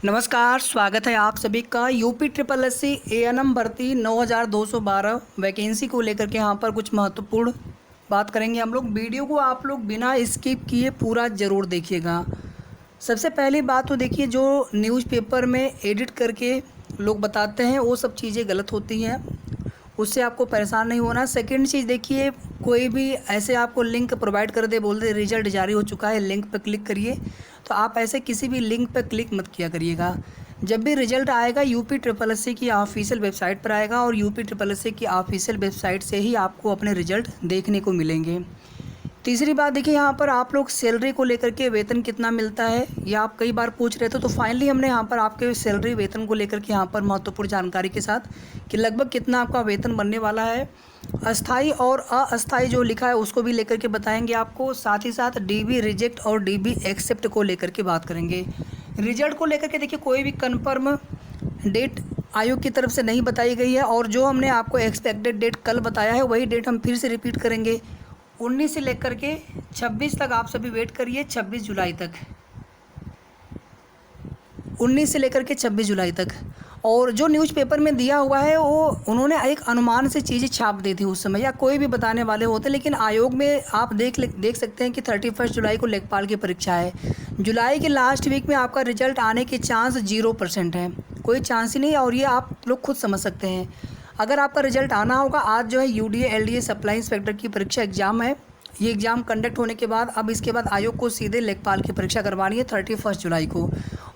नमस्कार, स्वागत है आप सभी का UP triple S C ANM भर्ती 9212 वैकेंसी को लेकर के यहाँ पर कुछ महत्वपूर्ण बात करेंगे हम लोग। वीडियो को आप लोग बिना स्किप किए पूरा ज़रूर देखिएगा। सबसे पहली बात तो देखिए, जो न्यूज़पेपर में एडिट करके लोग बताते हैं वो सब चीज़ें गलत होती हैं, उससे आपको परेशान नहीं होना। सेकंड चीज़ देखिए, कोई भी ऐसे आपको लिंक प्रोवाइड कर दे, बोल दे रिजल्ट जारी हो चुका है, लिंक पर क्लिक करिए, तो आप ऐसे किसी भी लिंक पर क्लिक मत किया करिएगा। जब भी रिजल्ट आएगा यूपी ट्रिपल एस सी की ऑफिशियल वेबसाइट पर आएगा और यूपी ट्रिपल एस सी की ऑफिशियल वेबसाइट से ही आपको अपने रिजल्ट देखने को मिलेंगे। तीसरी बात देखिए, यहाँ पर आप लोग सैलरी को लेकर के वेतन कितना मिलता है या आप कई बार पूछ रहे थे, तो फाइनली हमने यहाँ पर आपके सैलरी वेतन को लेकर के यहाँ पर महत्वपूर्ण जानकारी के साथ कि लगभग कितना आपका वेतन बनने वाला है, अस्थाई और अस्थाई जो लिखा है उसको भी लेकर के बताएंगे आपको। साथ ही साथ DB रिजेक्ट और DB एक्सेप्ट को लेकर के बात करेंगे। रिजल्ट को लेकर के देखिए, कोई भी कन्फर्म डेट आयोग की तरफ से नहीं बताई गई है और जो हमने आपको एक्सपेक्टेड डेट कल बताया है वही डेट हम फिर से रिपीट करेंगे। 19 से लेकर के 26 तक आप सभी वेट करिए, 26 जुलाई तक, 19 से लेकर के 26 जुलाई तक। और जो न्यूज़पेपर में दिया हुआ है वो उन्होंने एक अनुमान से चीज़ें छाप दी थी उस समय, या कोई भी बताने वाले होते, लेकिन आयोग में आप देख सकते हैं कि 31 जुलाई को लेखपाल की परीक्षा है। जुलाई के लास्ट वीक में आपका रिजल्ट आने के चांस 0% है, कोई चांस ही नहीं, और ये आप लोग खुद समझ सकते हैं। अगर आपका रिजल्ट आना होगा, आज जो है UDA LDA सप्लाई इंस्पेक्टर की परीक्षा एग्ज़ाम है, ये एग्ज़ाम कंडक्ट होने के बाद अब इसके बाद आयोग को सीधे लेखपाल की परीक्षा करवानी है 31 जुलाई को,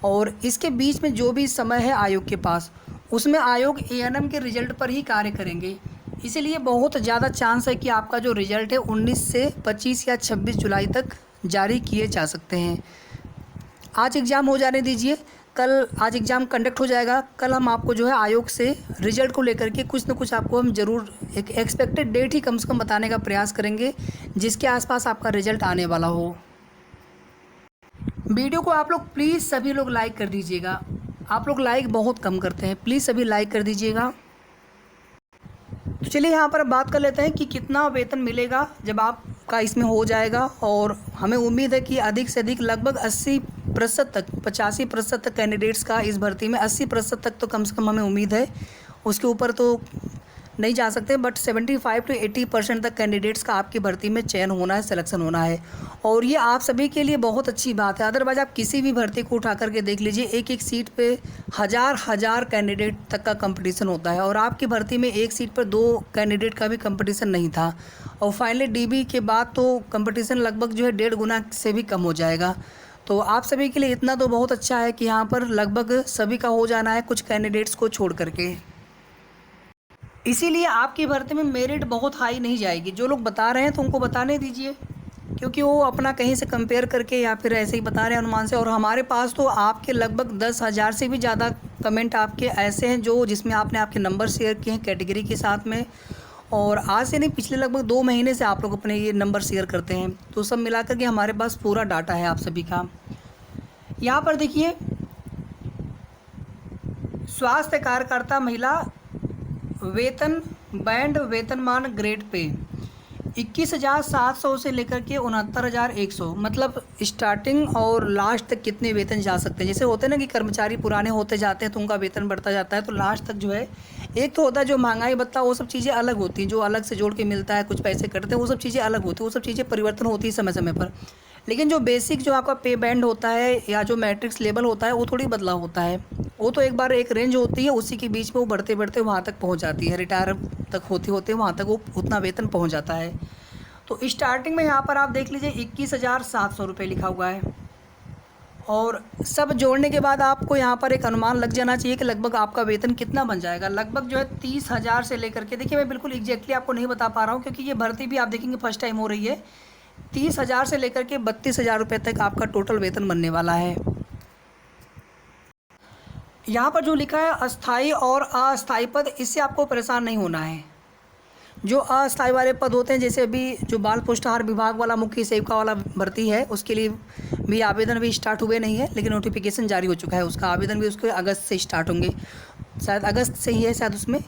और इसके बीच में जो भी समय है आयोग के पास, उसमें आयोग ANM के रिजल्ट पर ही कार्य करेंगे। इसीलिए बहुत ज़्यादा चांस है कि आपका जो रिजल्ट है 19 से 25 या 26 जुलाई तक जारी किए जा सकते हैं। आज एग्ज़ाम हो जाने दीजिए, कल आज एग्ज़ाम कंडक्ट हो जाएगा, कल हम आपको जो है आयोग से रिजल्ट को लेकर के कुछ ना कुछ आपको हम ज़रूर एक एक्सपेक्टेड डेट ही कम से कम बताने का प्रयास करेंगे जिसके आसपास आपका रिजल्ट आने वाला हो। वीडियो को आप लोग प्लीज़ सभी लोग लाइक कर दीजिएगा, आप लोग लाइक बहुत कम करते हैं, प्लीज़ सभी लाइक कर दीजिएगा। तो चलिए यहाँ पर अब बात कर लेते हैं कि कितना वेतन मिलेगा जब आपका इसमें हो जाएगा, और हमें उम्मीद है कि अधिक से अधिक लगभग 80% तक, 85% तक कैंडिडेट्स का इस भर्ती में 80% तक तो कम से कम हमें उम्मीद है, उसके ऊपर तो नहीं जा सकते, बट 75 to 80% तक कैंडिडेट्स का आपकी भर्ती में चयन होना है, सिलेक्शन होना है, और ये आप सभी के लिए बहुत अच्छी बात है। अदरवाइज आप किसी भी भर्ती को उठा करके देख लीजिए, एक एक सीट पे हज़ार कैंडिडेट तक का कंपटीशन होता है, और आपकी भर्ती में एक सीट पर 2 कैंडिडेट का भी कंपटीशन नहीं था, और फाइनली DB के बाद तो कंपटीशन लगभग जो है 1.5 गुना से भी कम हो जाएगा। तो आप सभी के लिए इतना तो बहुत अच्छा है कि यहाँ पर लगभग सभी का हो जाना है, कुछ कैंडिडेट्स को छोड़ करके। इसीलिए आपकी भर्ती में मेरिट बहुत हाई नहीं जाएगी। जो लोग बता रहे हैं तो उनको बताने दीजिए, क्योंकि वो अपना कहीं से कंपेयर करके या फिर ऐसे ही बता रहे हैं अनुमान से। और हमारे पास तो आपके लगभग 10,000 से भी ज़्यादा कमेंट आपके ऐसे हैं जो जिसमें आपने आपके नंबर शेयर किए हैं कैटेगरी के साथ में, और आज से नहीं, पिछले लगभग 2 महीने से आप लोग अपने ये नंबर शेयर करते हैं, तो सब मिला करके हमारे पास पूरा डाटा है आप सभी का। यहाँ पर देखिए, स्वास्थ्य कार्यकर्ता महिला वेतन बैंड वेतनमान ग्रेड पे 21,700 से लेकर के 69,100, मतलब स्टार्टिंग और लास्ट तक कितने वेतन जा सकते हैं। जैसे होते हैं ना कि कर्मचारी पुराने होते जाते हैं तो उनका वेतन बढ़ता जाता है, तो लास्ट तक जो है, एक तो होता है जो महंगाई भत्ता, वो सब चीज़ें अलग होती हैं, जो अलग से जोड़ के मिलता है, कुछ पैसे कटते हैं, वो सब चीज़ें अलग होती हैं, वो सब चीज़ें परिवर्तन होती है समय समय पर। लेकिन जो बेसिक जो आपका पे बैंड होता है या जो मैट्रिक्स लेवल होता है वो थोड़ी बदलाव होता है, वो तो एक बार एक रेंज होती है, उसी के बीच में वो बढ़ते बढ़ते वहाँ तक पहुँच जाती है, रिटायर तक होते होते वहाँ तक वो उतना वेतन पहुँच जाता है। तो स्टार्टिंग में यहाँ पर आप देख लीजिए 21,700 रुपये लिखा हुआ है, और सब जोड़ने के बाद आपको यहाँ पर एक अनुमान लग जाना चाहिए कि लगभग आपका वेतन कितना बन जाएगा। लगभग जो है 30,000 से लेकर के, देखिए मैं बिल्कुल एग्जैक्टली आपको नहीं बता पा रहा हूँ क्योंकि ये भर्ती भी आप देखेंगे फर्स्ट टाइम हो रही है। 30,000 से लेकर के 32,000 रुपये तक आपका टोटल वेतन बनने वाला है। यहाँ पर जो लिखा है अस्थाई और अस्थाई पद, इससे आपको परेशान नहीं होना है। जो अस्थाई वाले पद होते हैं, जैसे अभी जो बाल पुष्टाहार विभाग वाला मुख्य सेविका वाला भर्ती है, उसके लिए भी आवेदन भी स्टार्ट हुए नहीं है, लेकिन नोटिफिकेशन जारी हो चुका है, उसका आवेदन भी उसके अगस्त से स्टार्ट होंगे, शायद अगस्त से ही है शायद उसमें।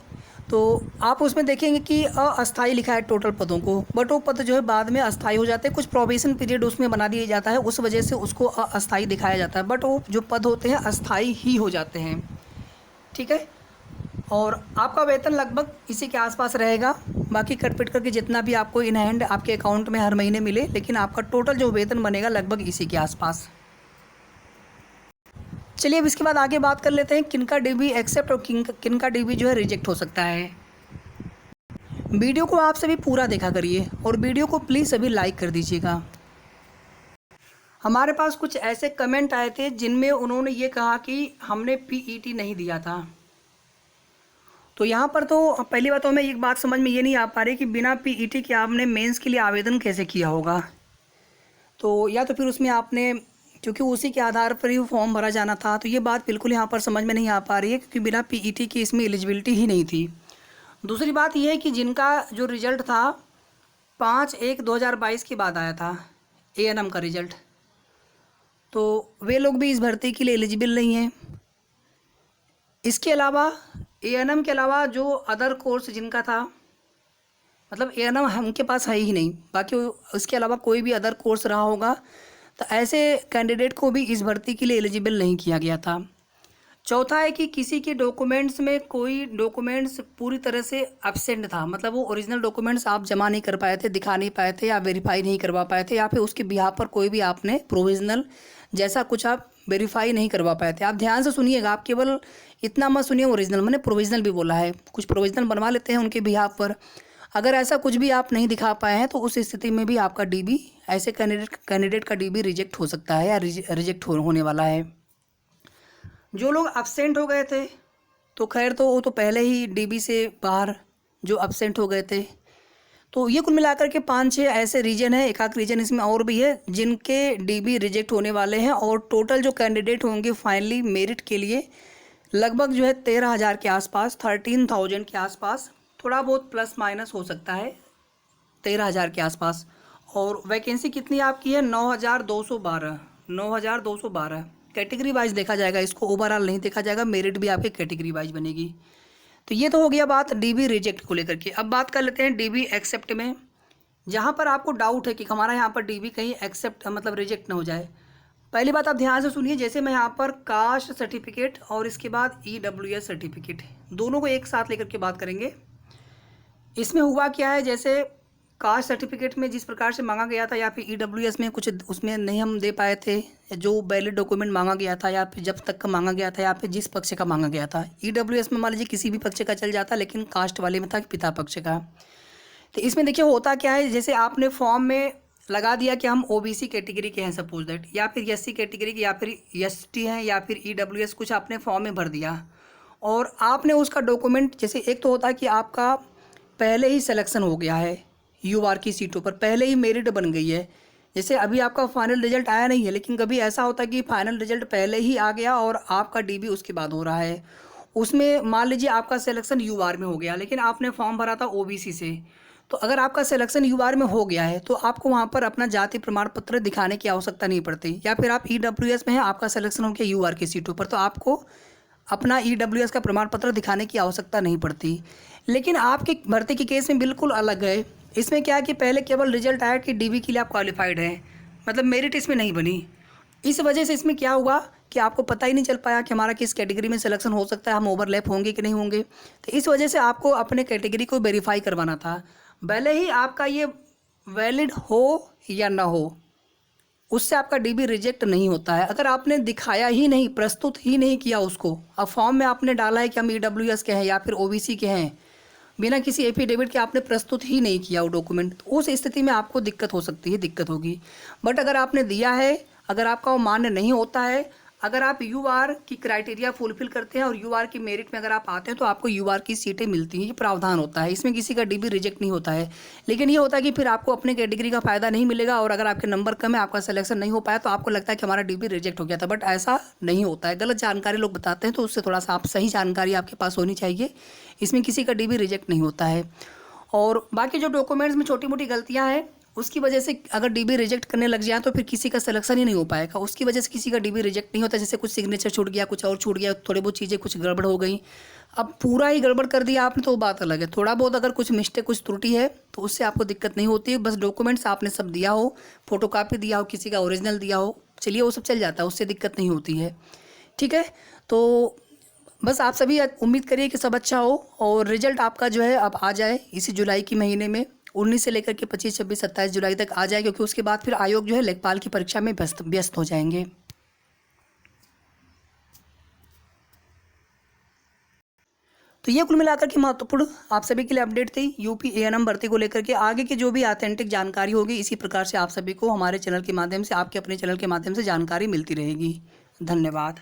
तो आप उसमें देखेंगे कि अस्थाई लिखा है टोटल पदों को, बट वो पद जो है बाद में अस्थाई हो जाते हैं, कुछ प्रोबेशन पीरियड उसमें बना दिया जाता है, उस वजह से उसको अस्थाई दिखाया जाता है, बट वो जो पद होते हैं अस्थाई ही हो जाते हैं। ठीक है, और आपका वेतन लगभग इसी के आसपास रहेगा। बाकी कट पिट करके जितना भी आपको इन हैंड आपके अकाउंट में हर महीने मिले, लेकिन आपका टोटल जो वेतन बनेगा लगभग इसी के आसपास। चलिए अब इसके बाद आगे बात कर लेते हैं किनका डीबी एक्सेप्ट और किनका डीबी जो है रिजेक्ट हो सकता है। वीडियो को आप सभी पूरा देखा करिए और वीडियो को प्लीज़ सभी लाइक कर दीजिएगा। हमारे पास कुछ ऐसे कमेंट आए थे जिनमें उन्होंने ये कहा कि हमने पीईटी नहीं दिया था। तो यहाँ पर तो पहली बात तो हमें एक बात समझ में ये नहीं आ पा रही कि बिना पीईटी के आपने मेंस के लिए आवेदन कैसे किया होगा। तो या तो फिर उसमें आपने, क्योंकि उसी के आधार पर ही फॉर्म भरा जाना था, तो ये बात बिल्कुल यहाँ पर समझ में नहीं आ पा रही है, क्योंकि बिना पीईटी की इसमें एलिजिबिलिटी ही नहीं थी। दूसरी बात यह है कि जिनका जो रिज़ल्ट था 5/1/2022 के बाद आया था एएनएम का रिज़ल्ट, तो वे लोग भी इस भर्ती के लिए एलिजिबल नहीं हैं। इसके अलावा एएनएम के अलावा जो अदर कोर्स जिनका था, मतलब एएनएम उनके पास है ही नहीं, बाकी उसके अलावा कोई भी अदर कोर्स रहा होगा, तो ऐसे कैंडिडेट को भी इस भर्ती के लिए एलिजिबल नहीं किया गया था। चौथा है कि किसी के डॉक्यूमेंट्स में कोई डॉक्यूमेंट्स पूरी तरह से एब्सेंट था, मतलब वो ओरिजिनल डॉक्यूमेंट्स आप जमा नहीं कर पाए थे, दिखा नहीं पाए थे, या वेरीफाई नहीं करवा पाए थे, या फिर उसके बिहाफ पर कोई भी आपने प्रोविजनल जैसा कुछ आप वेरीफाई नहीं करवा पाए थे। आप ध्यान से सुनिएगा, आप केवल इतना मत सुनिए ओरिजिनल, मैंने प्रोविजनल भी बोला है, कुछ प्रोविजनल बनवा लेते हैं उनके बिहाफ पर। अगर ऐसा कुछ भी आप नहीं दिखा पाए हैं तो उस स्थिति में भी आपका डीबी, ऐसे कैंडिडेट का डीबी रिजेक्ट हो सकता है या रिजेक्ट होने वाला है। जो लोग अब्सेंट हो गए थे तो खैर तो वो तो पहले ही डीबी से बाहर जो अब्सेंट हो गए थे, तो ये कुल मिलाकर के 5-6 ऐसे रीजन है, एक आध रीजन इसमें और भी है जिनके डीबी रिजेक्ट होने वाले हैं। और टोटल जो कैंडिडेट होंगे फाइनली मेरिट के लिए लगभग जो है 13,000 के आसपास, 13,000 के आसपास, थोड़ा बहुत प्लस माइनस हो सकता है, 13,000 के आसपास। और वैकेंसी कितनी आपकी है? 9,212 कैटेगरी वाइज देखा जाएगा, इसको ओवरऑल नहीं देखा जाएगा, मेरिट भी आपके कैटेगरी वाइज बनेगी। तो ये तो हो गया बात डीबी रिजेक्ट को लेकर के। अब बात कर लेते हैं डीबी एक्सेप्ट में, जहाँ पर आपको डाउट है कि हमारा यहाँ पर डीबी कहीं एक्सेप्ट मतलब रिजेक्ट ना हो जाए। पहली बात आप ध्यान से सुनिए, जैसे मैं यहाँ पर कास्ट सर्टिफिकेट और इसके बाद EWS सर्टिफिकेट दोनों को एक साथ लेकर के बात करेंगे। इसमें हुआ क्या है, जैसे कास्ट सर्टिफिकेट में जिस प्रकार से मांगा गया था, या फिर EWS में कुछ उसमें नहीं हम दे पाए थे, जो वैलिड डॉक्यूमेंट मांगा गया था, या फिर जब तक का मांगा गया था, या फिर जिस पक्ष का मांगा गया था। EWS में मान लीजिए किसी भी पक्ष का चल जाता, लेकिन कास्ट वाले में था पिता पक्ष का। तो इसमें देखिए होता क्या है, जैसे आपने फॉर्म में लगा दिया कि हम OBC कैटेगरी के हैं सपोज दैट, या फिर SC कैटेगरी के, या फिर ST हैं, या फिर EWS, कुछ आपने फॉर्म में भर दिया और आपने उसका डॉक्यूमेंट, जैसे एक तो होता है कि आपका पहले ही सिलेक्शन हो गया है, UR की सीटों पर पहले ही मेरिट बन गई है। जैसे अभी आपका फाइनल रिजल्ट आया नहीं है, लेकिन कभी ऐसा होता है कि फाइनल रिजल्ट पहले ही आ गया और आपका DB उसके बाद हो रहा है। उसमें मान लीजिए आपका सिलेक्शन UR में हो गया, लेकिन आपने फॉर्म भरा था OBC से, तो अगर आपका सिलेक्शन UR में हो गया है तो आपको वहाँ पर अपना जाति प्रमाण पत्र दिखाने की आवश्यकता नहीं पड़ती। या फिर आप EWS में है, आपका सिलेक्शन हो गया UR की सीटों पर, तो आपको अपना EWS का प्रमाण पत्र दिखाने की आवश्यकता नहीं पड़ती। लेकिन आपकी भर्ती के केस में बिल्कुल अलग है। इसमें क्या है कि पहले केवल रिजल्ट आया कि DB के लिए आप क्वालिफाइड हैं, मतलब मेरिट इसमें नहीं बनी। इस वजह से इसमें क्या हुआ कि आपको पता ही नहीं चल पाया कि हमारा किस कैटेगरी में सिलेक्शन हो सकता है, हम ओवरलैप होंगे कि नहीं होंगे। तो इस वजह से आपको अपने कैटेगरी को वेरीफाई करवाना था, भले ही आपका ये वैलिड हो या ना हो, उससे आपका DB रिजेक्ट नहीं होता है। अगर आपने दिखाया ही नहीं, प्रस्तुत ही नहीं किया उसको, अब फॉर्म में आपने डाला है कि हम EWS के हैं या फिर OBC के हैं, बिना किसी एफिडेविट के आपने प्रस्तुत ही नहीं किया वो डॉक्यूमेंट, तो उस स्थिति में आपको दिक्कत हो सकती है, दिक्कत होगी। बट अगर आपने दिया है, अगर आपका वो मान्य नहीं होता है, अगर आप UR की क्राइटेरिया फुलफिल करते हैं और UR की मेरिट में अगर आप आते हैं तो आपको UR की सीटें मिलती हैं, ये प्रावधान होता है, इसमें किसी का DB रिजेक्ट नहीं होता है। लेकिन ये होता है कि फिर आपको अपने कैटेगरी का फ़ायदा नहीं मिलेगा, और अगर आपके नंबर कम है, आपका सिलेक्शन नहीं हो पाया, तो आपको लगता है कि हमारा DB रिजेक्ट हो गया था, बट ऐसा नहीं होता है। गलत जानकारी लोग बताते हैं, तो उससे थोड़ा सा आप सही जानकारी आपके पास होनी चाहिए। इसमें किसी का DB रिजेक्ट नहीं होता है। और बाकी जो डॉक्यूमेंट्स में छोटी मोटी गलतियाँ हैं, उसकी वजह से अगर DB रिजेक्ट करने लग जाए तो फिर किसी का सिलेक्शन ही नहीं हो पाएगा, उसकी वजह से किसी का DB रिजेक्ट नहीं होता। जैसे कुछ सिग्नेचर छूट गया, कुछ और छूट गया, थोड़ी बहुत चीज़ें कुछ गड़बड़ हो गई, अब पूरा ही गड़बड़ कर दिया आपने तो बात अलग है, थोड़ा बहुत अगर कुछ मिस्टेक कुछ त्रुटि है तो उससे आपको दिक्कत नहीं होती है। बस डॉक्यूमेंट्स आपने सब दिया हो, फोटोकॉपी दिया हो, किसी का ओरिजिनल दिया हो, चलिए वो सब चल जाता है, उससे दिक्कत नहीं होती है। ठीक है, तो बस आप सभी उम्मीद करिए कि सब अच्छा हो और रिजल्ट आपका जो है अब आ जाए इसी जुलाई की महीने में, 19 से लेकर के 25, 26, 27 जुलाई तक आ जाए, क्योंकि उसके बाद फिर आयोग जो है लेखपाल की परीक्षा में व्यस्त हो जाएंगे। तो ये कुल मिलाकर के महत्वपूर्ण आप सभी के लिए अपडेट थी यूपी एएनएम भर्ती को लेकर के। आगे की जो भी ऑथेंटिक जानकारी होगी इसी प्रकार से आप सभी को हमारे चैनल के माध्यम से, आपके अपने चैनल के माध्यम से जानकारी मिलती रहेगी। धन्यवाद।